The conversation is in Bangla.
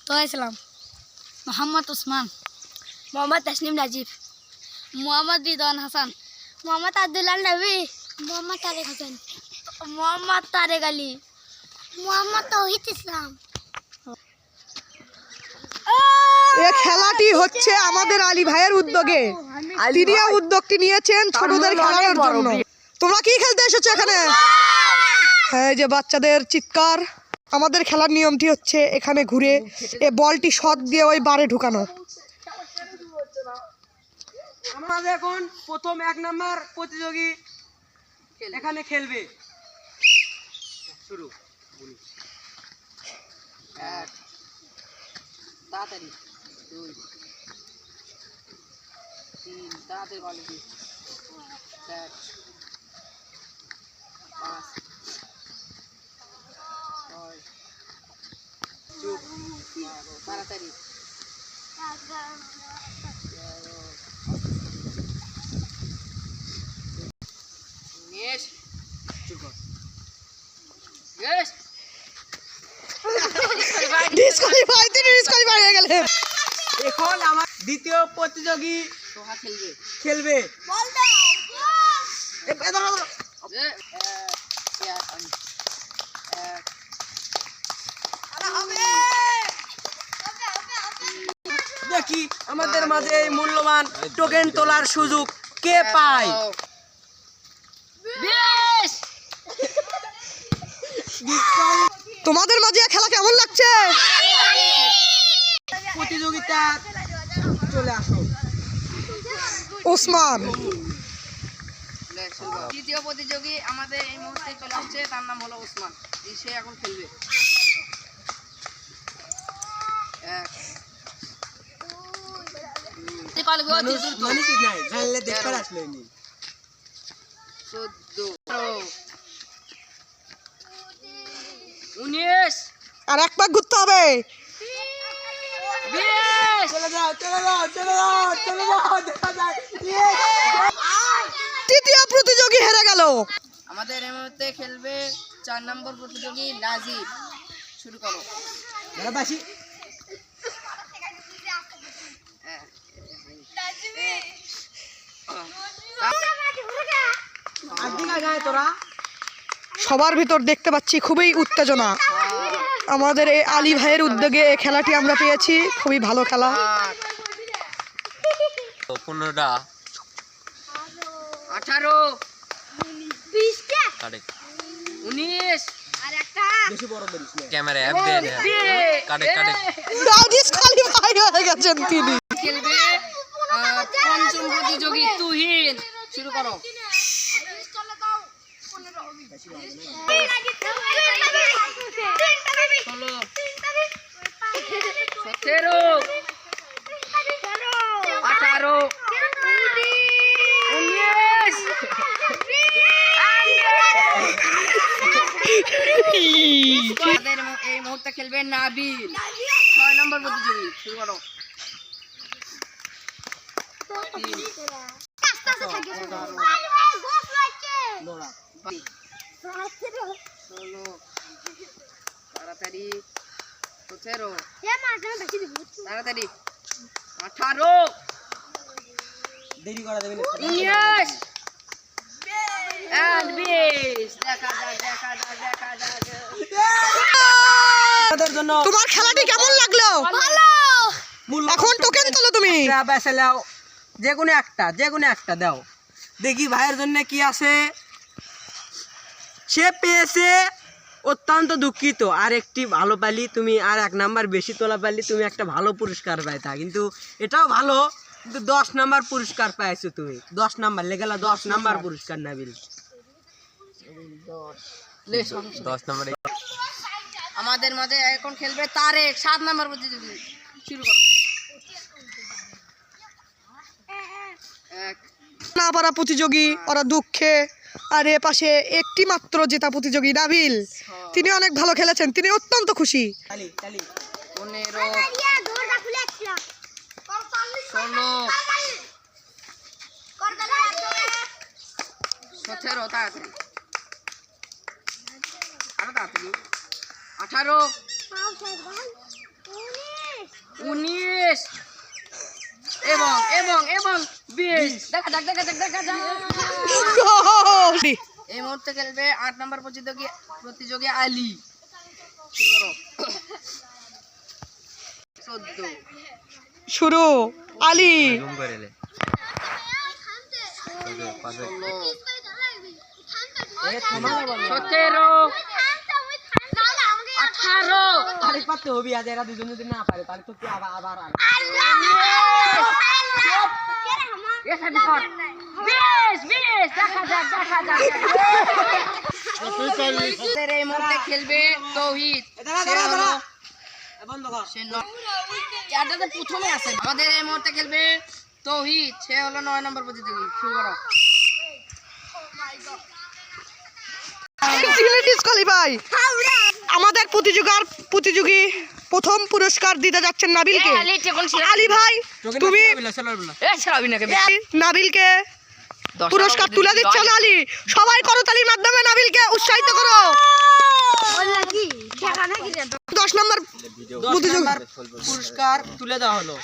তোহা ইসলাম, মোহাম্মদ উসমান, মোহাম্মদ তাসনিম রাজীব, মোহাম্মদ রিদওয়ান হাসান, মোহাম্মদ আব্দুল্লাহ নবী, মোহাম্মদ তারেক হোসেন, মোহাম্মদ তারেক আলী, মোহাম্মদ তৌহিদ ইসলাম। এই খেলাটি হচ্ছে আমাদের আলী ভাইয়ের উদ্যোগে। তিনি এই উদ্যোগটি নিয়েছেন ছোটদের খেলানোর জন্য। তোমরা কি খেলতে এসেছো এখানে? হ্যাঁ, এই যে বাচ্চাদের চিৎকার। আমাদের খেলার নিয়মটি হচ্ছে এখানে ঘুরে এই বলটি শট দিয়ে ওই বারে ঢুকানো। আমাদের এখন প্রথম 1 নাম্বার প্রতিযোগী এখানে খেলবে। শুরু। এক, তাড়াতাড়ি 2, 3, তাড়াতাড়ি বল দিই, 4, 5, 6, চুপ, তাড়াতাড়ি, 11, চুপ কর, yes, ডিসকোয়ালিফাই, তিনি ডিসকোয়ালিফাই হয়ে গেলেন। এখন আমার দ্বিতীয় প্রতিযোগী তোহা খেলবে। বল দাও। দেখি আমাদের মাঝে এই মূল্যবান টোকেন তোলার সুযোগ কে পায়। তোমাদের মাঝে খেলা কেমন লাগছে? প্রতিযোগিতা চলে আসো। ওসমান দ্বিতীয় প্রতিযোগী আমাদের এই মুহূর্তে চলে আসছে, তার নাম হলো ওসমান। সে এখন খেলবে। 1, 19, আর এক পাক ঘুরতে হবে। 20, চলে যাও, চলে যাও, চলে যাও, চলে যাও, দেখা যায়। তৃতীয় প্রতিযোগী হেরে গেল। আমাদের এই মুহূর্তে খেলবে 4 নম্বর প্রতিযোগী নাজিব। শুরু করো। বাসি তোরা সবার ভিতর দেখতে পাচ্ছি খুবই উত্তেজনা। আমাদের এই আলী ভাইয়ের উদ্যোগে এই খেলাটি আমরা পেয়েছি, খুবই ভালো খেলা। 15টা 18, 20টা, 19, বেশি বড় করিস না। ক্যামেরা অ্যাপ দেয় কাটে ডিসকোয়ালিফাই হয়ে গেছেন তিনি। খেলবে পঞ্চম প্রতিযোগী তুহিন। শুরু করো। 16, 17, 18, 19, আমাদের এই মুহূর্তে খেলবে নাবিল। 6 নম্বর প্রতিযোগী। শুরু করো। 16, তাড়াতাড়ি, 17, তাড়াতাড়ি, 18, দেরি করা যাবে না। 19 and 20। দেখা যাক। আমাদের জন্য তোমার খেলাটি কেমন লাগলো? এখন টোকেন তোলো তুমি। যে কোনো একটা দাও। দেখি ভাইয়ের জন্য কি আছে। সে পেয়েছে, অত্যন্ত দুঃখিত। আর একটি ভালো পাইলি তুমি, আর 1 নাম্বার বেশি তোলা পাইলি তুমি একটা ভালো পুরস্কার পাইতা। কিন্তু এটাও ভালো, কিন্তু 10 নাম্বার পুরস্কার পাইছো তুমি। 10 নাম্বার লেগেলা, 10 নাম্বার পুরস্কার নাবিল। 10 নম্বরে আমাদের মাঝে এখন খেলবে তারেক। 7 নম্বর প্রতিযোগী। শুরু করো। 1, না পারা প্রতিযোগী ওরা দুঃখে। আর এ পাশে একটি মাত্র জেতা প্রতিযোগী নাবিল, তিনি অনেক ভালো খেলেছেন, তিনি অত্যন্ত খুশি। 15, 16, 17, তাড়াতাড়ি, আরো তাড়াতাড়ি, 18, 19 এবং এবং এবং 20 দেখা যাক দেখা যাক দেখা যাক। এই মুহূর্তে খেলবে 8 নম্বর প্রতিযোগী আলী। শুরু করো। 14 শুরু আলী জুম করে লে 17 18 আরে পারতে হবি আজ এরা দুজন যদি না পারে তাহলে তো কি আবার আবার আর 20 দেখা যাক দেখা যাক। এই মুহূর্তে খেলবে তৌহিদ। সে হলো বন্ধ কর সে এটাতে প্রথমে আছে। আমাদের এই মুহূর্তে খেলবে তৌহিদ। সে হলো 9 নম্বর প্রতিযোগী। শুরু করো। ডিসকোয়ালিফাই। আমাদের প্রতিযোগী প্রথম পুরস্কার দিতে যাচ্ছেন নাবিলকে। আলী ভাই তুমি নাবিলকে পুরস্কার তুলে দিচ্ছেন। আলী সবাই করতালির মাধ্যমে নাবিলকে উৎসাহিত করো। 10 নম্বর পুরস্কার তুলে দেওয়া হলো।